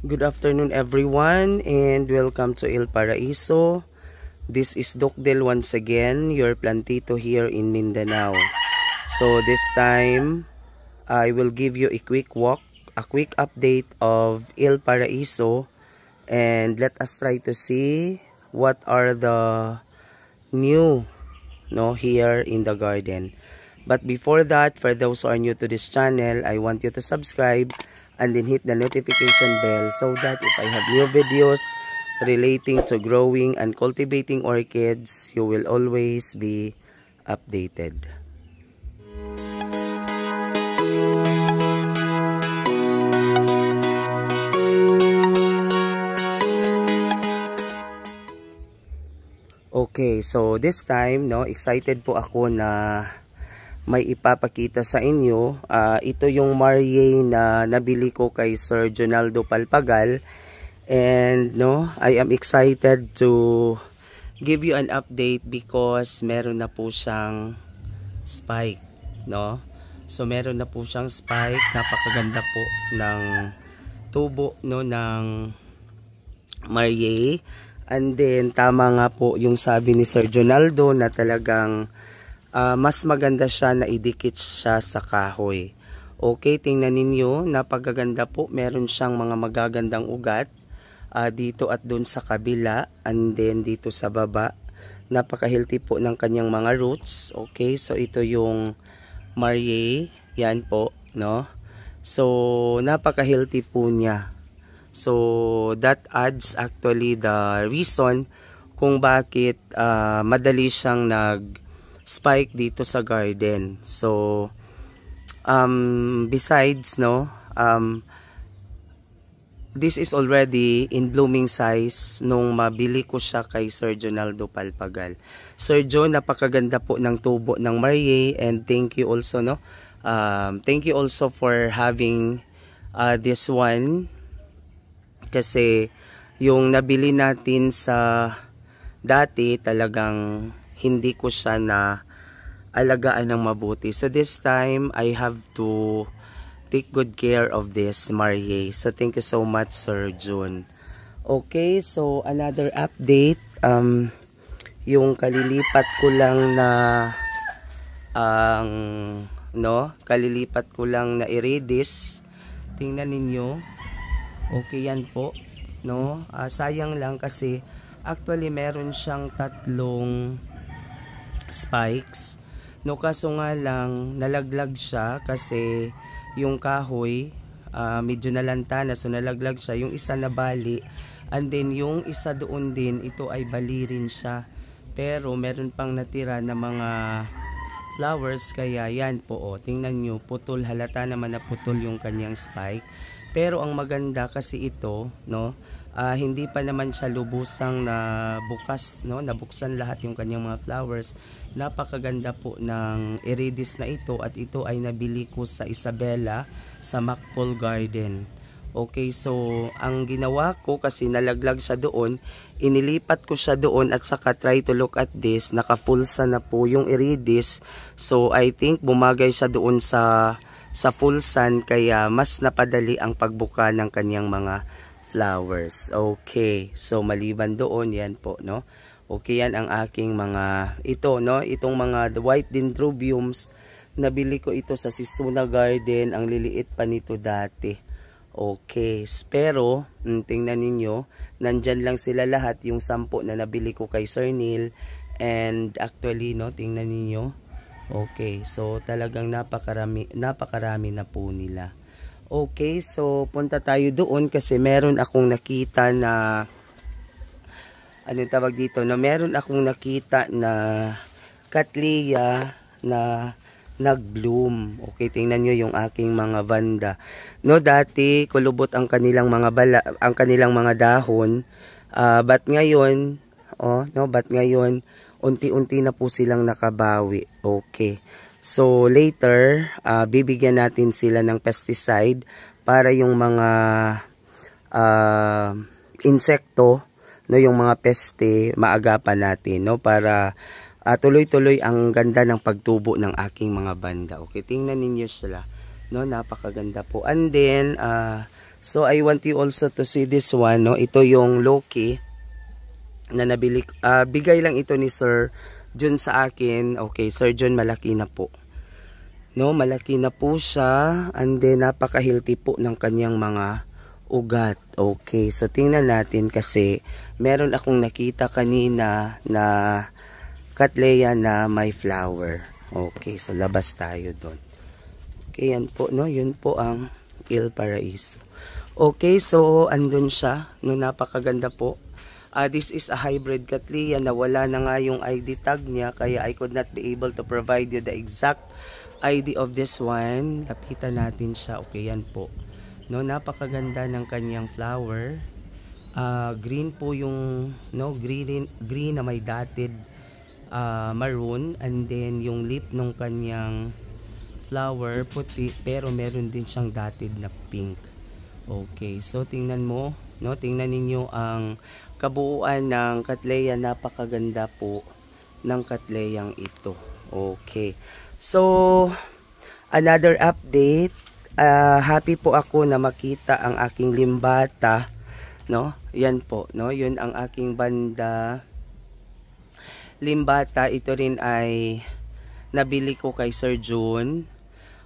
Good afternoon everyone and welcome to El Paraiso. This is Doc Del once again, your plantito here in Mindanao. So this time, I will give you a quick update of El Paraiso, and let us try to see what are the new here in the garden. But before that, for those who are new to this channel, I want you to subscribe and then hit the notification bell so that if I have new videos relating to growing and cultivating orchids, you will always be updated. Okay, so this time, excited po ako na may ipapakita sa inyo. Ito yung Marie na nabili ko kay Sir Jonaldo Palpagal, and I am excited to give you an update because meron na po siyang spike, So meron na po siyang spike, napakaganda po ng tubo ng Marie. And then tama nga po yung sabi ni Sir Jonaldo na talagang mas maganda siya na idikit siya sa kahoy. Okay, tingnan ninyo, napakaganda po. Meron siyang mga magagandang ugat dito at doon sa kabila, and then dito sa baba. Napaka-healthy po ng kanyang mga roots. Okay, so ito yung Marie, yan po, So napaka-healthy po niya. So that adds actually the reason kung bakit madali siyang spike dito sa garden. So besides this is already in blooming size nung mabili ko siya kay Sir Jonaldo Palpagal. Sir John, napakaganda po ng tubo ng Marie, and thank you also thank you also for having this one, kasi yung nabili natin sa dati talagang hindi ko siya na alagaan ng mabuti. So this time, I have to take good care of this Marie. So thank you so much, Sir June. Okay, so another update. Yung kalilipat ko lang na kalilipat ko lang na iridis. Tingnan ninyo. Okay yan po. Sayang lang kasi actually meron siyang 3 spikes, kaso nga lang nalaglag siya kasi yung kahoy medyo nalanta na, so nalaglag siya. Yung isa nabali, and then yung isa doon din, ito ay bali rin siya, pero meron pang natira na mga flowers, kaya yan po, tingnan nyo, putol, halata naman na putol yung kanyang spike. Pero ang maganda kasi ito, hindi pa naman siya lubusang na bukas, nabuksan lahat yung kanyang mga flowers. Napakaganda po ng iridis na ito, at ito ay nabili ko sa Isabela sa Macpol Garden. Okay, so ang ginawa ko kasi nalaglag siya doon, inilipat ko siya doon, at saka try to look at this, naka-fulsa na po yung iridis. So I think bumagay siya doon sa full sun, kaya mas napadali ang pagbuka ng kanyang mga flowers. Okay, so maliban doon, yan po, okay, yan ang aking mga itong mga white dendrobiums. Nabili ko ito sa Sistuna Garden, ang liliit pa nito dati. Okay, pero tingnan ninyo, nandyan lang sila lahat, yung 10 na nabili ko kay Sir Neil. And actually, tingnan ninyo. Okay, so talagang napakarami na po nila. Okay, so punta tayo doon kasi meron akong nakita na tawag dito, meron akong nakita na Cattleya na nag-bloom. Okay, tingnan nyo yung aking mga vanda. Dati kulubot ang kanilang mga dahon, but ngayon, unti-unti na po silang nakabawi. Okay. So later, bibigyan natin sila ng pesticide para yung mga insekto, yung mga peste, maagapan natin, para tuloy-tuloy ang ganda ng pagtubo ng aking mga banda. Okay, tingnan ninyo sila, napakaganda po. And then So I want you also to see this one, no? Ito yung Loki na nabili, bigay lang ito ni Sir John sa akin. Okay, Sir John, malaki na po. No, malaki na po siya, and then napaka-healthy po ng kanyang mga ugat. Okay, so tingnan natin kasi meron akong nakita kanina na Cattleya na may flower. Okay, so labas tayo doon. Okay, yan po, no? Yun po ang Il Paraiso. Okay, so andun siya, no? Napakaganda po. This is a hybrid Cattleya na wala na nga yung ID tag niya, kaya I could not be able to provide you the exact ID of this one. Lapitan natin siya. Okay, yan po. No, napakaganda ng kanyang flower. Green po yung, no, green na may dotted maroon, and then yung lip ng kanyang flower puti, pero meron din siyang dotted na pink. Okay, so tingnan mo, no, tingnan ninyo ang kabuuan ng Cattleya. Napakaganda po ng Cattleyang ito. Okay, so another update. Happy po ako na makita ang aking limbata, no? Yan po, no? Yun ang aking banda limbata. Ito rin ay nabili ko kay Sir John.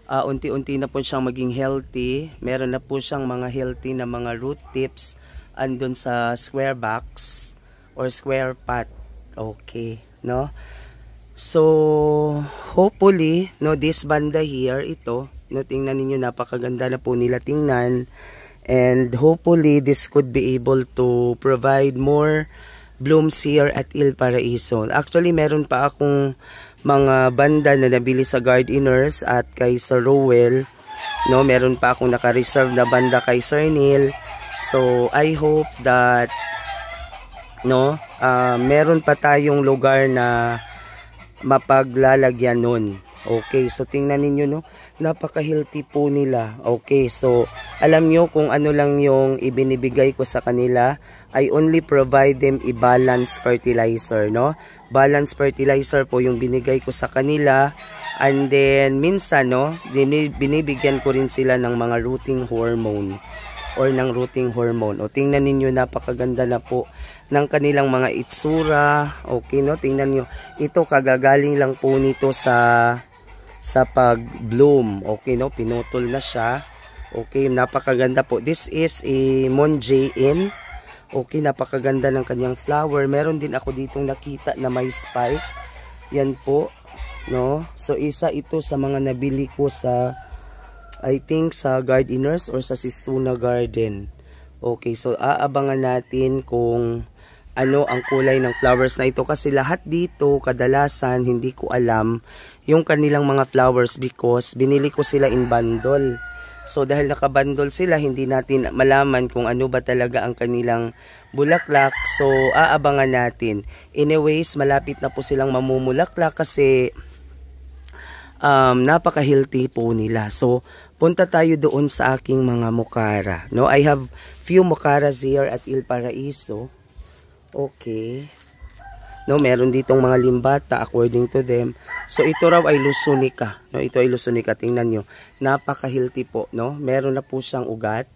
Unti-unti na po siyang maging healthy. Meron na po siyang mga healthy na mga root tips andun sa square box or square pot. Okay, no? So hopefully, no, this banda here, ito, no, tingnan ninyo, napakaganda na po nila tingnan, and hopefully this could be able to provide more blooms here at Il Paraiso. Actually, meron pa akong mga banda na nabili sa gardeners at kay Sir Rowell, no, meron pa akong naka-reserve na banda kay Sir Neil. So I hope that, no, meron pa tayong lugar na mapaglalagyan nun. Okay, so tingnan ninyo, no, napaka-healthy po nila. Okay, so alam nyo kung ano lang yung ibinibigay ko sa kanila. I only provide them a balanced fertilizer, no? Balanced fertilizer po yung binigay ko sa kanila. And then minsan, no, binibigyan ko rin sila ng mga rooting hormone or ng rooting hormone. O tingnan ninyo, napakaganda na po ng kanilang mga itsura. Okay, no, tingnan niyo. Ito kagagaling lang po nito sa pag-bloom. Okay, no, pinutol na siya. Okay, napakaganda po. This is a Monjain. Okay, napakaganda ng kanyang flower. Meron din ako ditong nakita na may spike. Yan po, no. So isa ito sa mga nabili ko sa, I think, sa gardeners or sa Sistuna Garden. Okay, so aabangan natin kung ano ang kulay ng flowers na ito, kasi lahat dito kadalasan hindi ko alam yung kanilang mga flowers because binili ko sila in bundle. So dahil nakabundle sila, hindi natin malaman kung ano ba talaga ang kanilang bulaklak. So aabangan natin. Anyways, malapit na po silang mamumulaklak kasi napaka-healthy po nila. So punta tayo doon sa aking mga mukara. No, I have few mukaras here at Il Paraiso. Okay. No, meron ditong mga limbata according to them. So ito raw ay Lusunica. No, ito ay Lusunica. Tingnan nyo. Napaka-healthy po, no? Meron na po siyang ugat.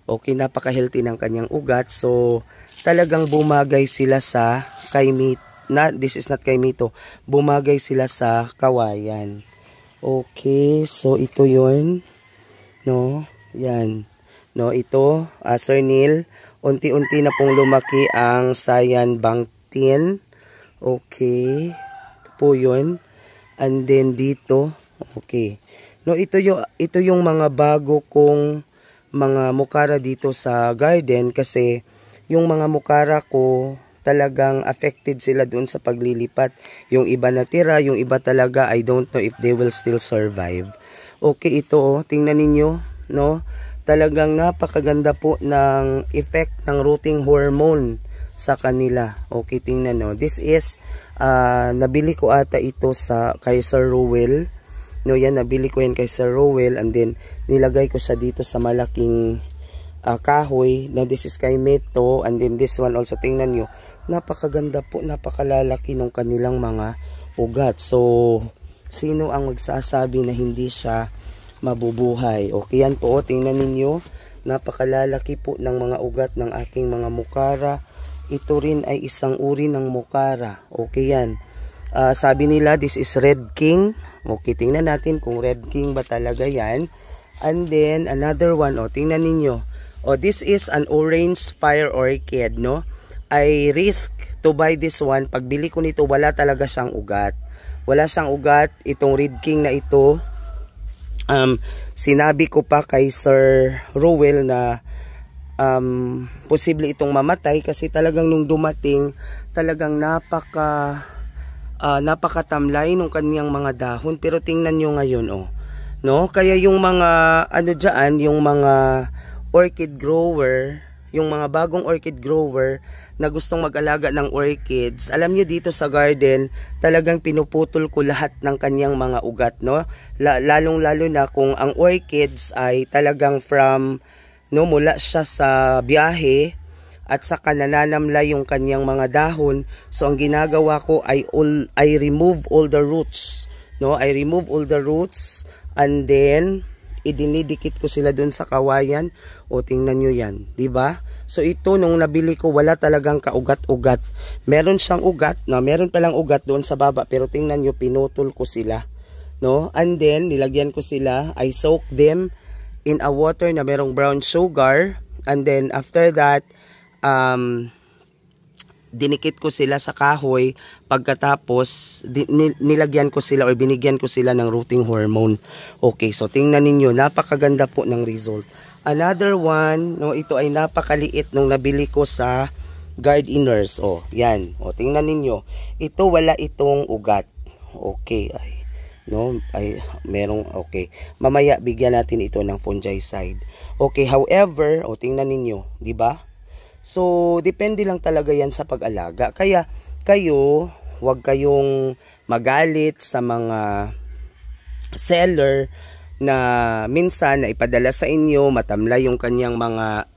Okay, napaka-healthy ng kanyang ugat. So talagang bumagay sila sa kaimito. This is not kaimito. Bumagay sila sa kawayan. Okay, so ito 'yon. No, yan. No, ito, Sir Neil, unti-unti na pong lumaki ang Sayan Bangtin. Okay, ito po yun. And then dito, okay. No, ito yung mga bago kong mga mukara dito sa garden, kasi yung mga mukara ko talagang affected sila doon sa paglilipat. Yung iba natira, yung iba talaga I don't know if they will still survive. Okay, ito, oh, tingnan ninyo, no? Talagang napakaganda po ng effect ng rooting hormone sa kanila. Okay, tingnan, no? This is nabili ko ata ito sa kay Sir Rowell. No, yan, nabili ko yan kay Sir Rowell, and then nilagay ko siya dito sa malaking kahoy. Now this is kay Meto, and then this one also, tingnan nyo, napakaganda po, napakalalaki ng kanilang mga ugat. So sino ang magsasabi na hindi siya mabubuhay? Okay, yan po, tingnan ninyo, Napakalalaki po ng mga ugat ng aking mga mukara. Ito rin ay isang uri ng mukara. Okay yan. Sabi nila this is Red King. Okay, tingnan natin kung Red King ba talaga yan. And then another one, tingnan ninyo. This is an orange fire orchid, no? I risk to buy this one. Pagbili ko nito, wala talaga siyang ugat. Wala siyang ugat. Itong Red King na ito, sinabi ko pa kay Sir Rowell na posible itong mamatay kasi talagang nung dumating talagang napakatamlay nung kanyang mga dahon. Pero tingnan nyo ngayon, no? Kaya yung mga yung mga orchid grower, yung mga bagong orchid grower na gustong mag-alaga ng orchids, alam nyo dito sa garden, talagang pinuputol ko lahat ng kanyang mga ugat, no? Lalong-lalo na kung ang orchids ay talagang mula siya sa biyahe at saka nananamla yung kanyang mga dahon. So ang ginagawa ko ay I remove all the roots, no? I remove all the roots and then idinidikit ko sila dun sa kawayan. Tingnan nyo yan, di ba? So ito nung nabili ko wala talagang kaugat-ugat. Meron siyang ugat, meron palang ugat doon sa baba, pero tingnan nyo pinutol ko sila, no? And then nilagyan ko sila, I soak them in a water na merong brown sugar, and then after that dinikit ko sila sa kahoy. Pagkatapos nilagyan ko sila or binigyan ko sila ng rooting hormone. Okay, so tingnan ninyo, napakaganda po ng result. Another one, no, ito ay napakaliit nung nabili ko sa Gardeners. Yan. Tingnan ninyo. Ito wala itong ugat. Okay, okay. Mamaya bigyan natin ito ng fungicide. Okay, however, tingnan ninyo, 'di ba? So, depende lang talaga yan sa pag-alaga. Kaya kayo, huwag kayong magalit sa mga seller na minsan na ipadala sa inyo, matamlay yung kanyang mga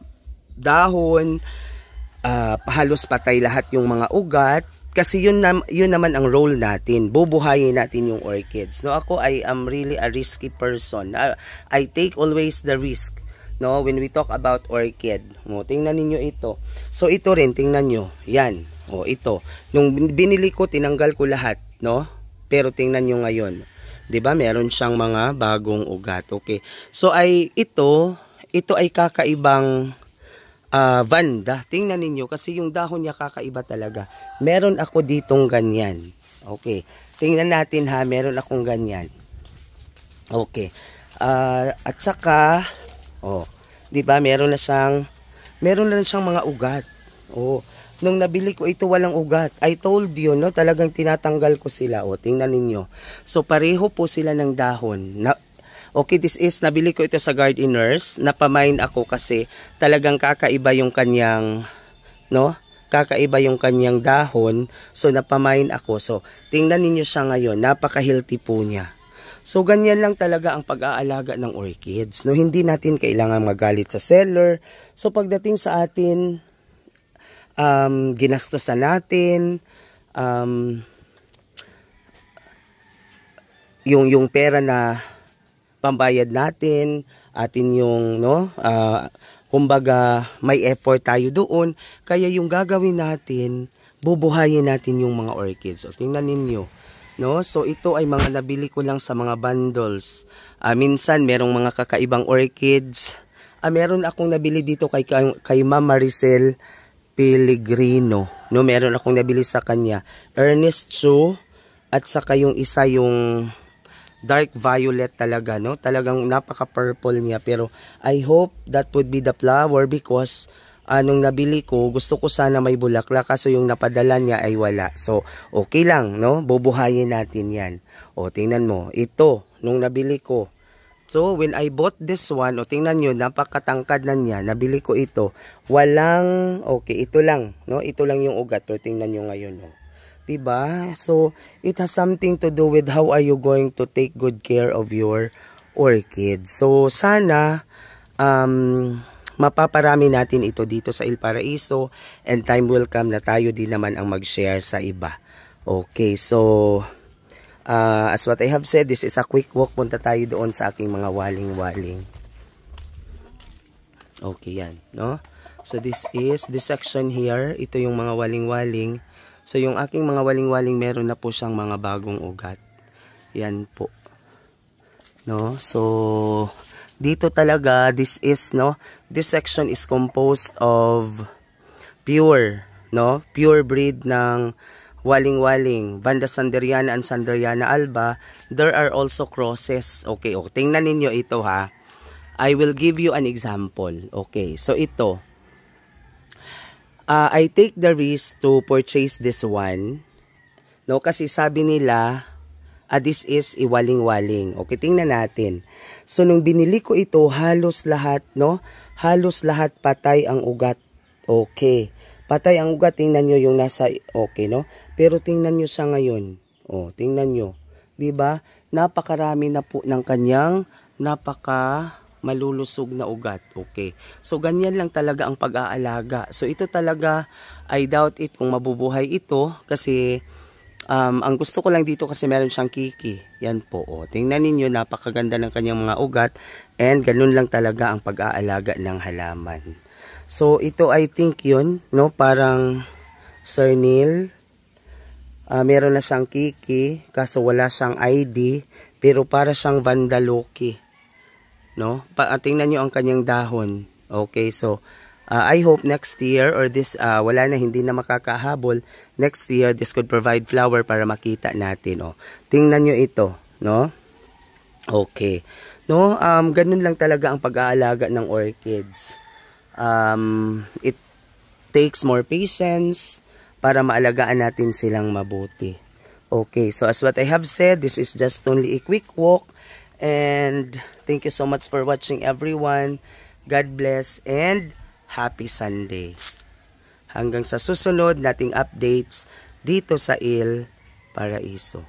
dahon, halos patay lahat yung mga ugat. Kasi yun naman ang role natin. Bubuhayin natin yung orchids. No, ako I am really a risky person. I take always the risk. No, when we talk about orchid. Tingnan niyo ito. So ito rin, tingnan niyo. Yan. Ito. Nung binili ko, tinanggal ko lahat, no? Pero tingnan niyo ngayon. 'Di ba? Meron siyang mga bagong ugat. Okay. So ito ay kakaibang Vanda. Tingnan niyo kasi yung dahon niya kakaiba talaga. Meron ako ditong ganyan. Okay. Tingnan natin ha, meron akong ganyan. Okay. At saka 'di ba? Meron na siyang mga ugat. Nung nabili ko ito walang ugat. I told you, no, talagang tinatanggal ko sila. Tingnan ninyo. So pareho po sila ng dahon. Okay, this is nabili ko ito sa Gardeners. Napamain ako kasi talagang kakaiba yung kanyang, no? Kakaiba yung kanyang dahon. So napamain ako. So tingnan ninyo siya ngayon. Napaka-healthy po niya. So, ganyan lang talaga ang pag-aalaga ng orchids. No, hindi natin kailangan magalit sa seller. So, pagdating sa atin, ginastosan natin, yung pera na pambayad natin, atin yung, no, kumbaga, may effort tayo doon. Kaya yung gagawin natin, bubuhayin natin yung mga orchids. Tingnan ninyo. No? So ito ay mga nabili ko lang sa mga bundles. Minsan merong mga kakaibang orchids. Meron akong nabili dito kay Ma'am Maricel Pellegrino. No, meron akong nabili sa kanya. Ernest Chu at saka yung isa yung dark violet talaga, no? Talagang napaka-purple niya, pero I hope that would be the flower because nung nabili ko, gusto ko sana may bulaklak, kaso yung napadala niya ay wala. So, okay lang, no? Bubuhayin natin yan. Tingnan mo. Ito, nung nabili ko. So, when I bought this one, tingnan nyo, napakatangkad na niya. Nabili ko ito. Walang, okay, ito lang, no? Ito lang yung ugat. Pero tingnan nyo ngayon, no? Diba? So, it has something to do with how are you going to take good care of your orchids. So, sana, mapaparami natin ito dito sa El Paraiso, and time will come na tayo din naman ang mag-share sa iba. Okay, so as what I have said, this is a quick walk. Punta tayo doon sa aking mga waling-waling. Okay, yan, no? So this section here, ito yung mga waling-waling. So yung aking mga waling-waling meron na po siyang mga bagong ugat. Yan po. No? So dito talaga this section is composed of pure breed ng waling-waling, Vanda Sanderiana and Sanderiana alba. There are also crosses. Okay, tingnan ninyo ito ha. I will give you an example. Okay, so ito. I take the risk to purchase this one. No, kasi sabi nila, this is iwaling-waling. Okay, tingnan natin. So, nung binili ko ito, halos lahat, halos lahat patay ang ugat. Okay. Patay ang ugat, tingnan nyo yung nasa, okay, no? Pero tingnan nyo siya ngayon. Tingnan nyo. Diba? Napakarami na po ng kanyang malulusog na ugat. Okay. So, ganyan lang talaga ang pag-aalaga. So, ito talaga, I doubt it kung mabubuhay ito. Kasi, ang gusto ko lang dito kasi meron siyang kiki. Yan po. Tingnan ninyo, napakaganda ng kanyang mga ugat. And, ganun lang talaga ang pag-aalaga ng halaman. So, ito I think yun, no? Parang Sir Neil. Meron na siyang kiki. Kaso wala siyang ID. Pero para siyang Vandaloki. No? Tingnan nyo ang kanyang dahon. Okay, so I hope next year or this wala na, hindi na makakahabol. Next year this could provide flower para makita natin. Tingnan nyo ito, no? Okay. No, ganun lang talaga ang pag-aalaga ng orchids. It takes more patience para maalagaan natin silang mabuti. Okay, so as what I have said, this is just only a quick walk. And thank you so much for watching, everyone. God bless and happy Sunday. Hanggang sa susunod nating updates dito sa Il Paraiso.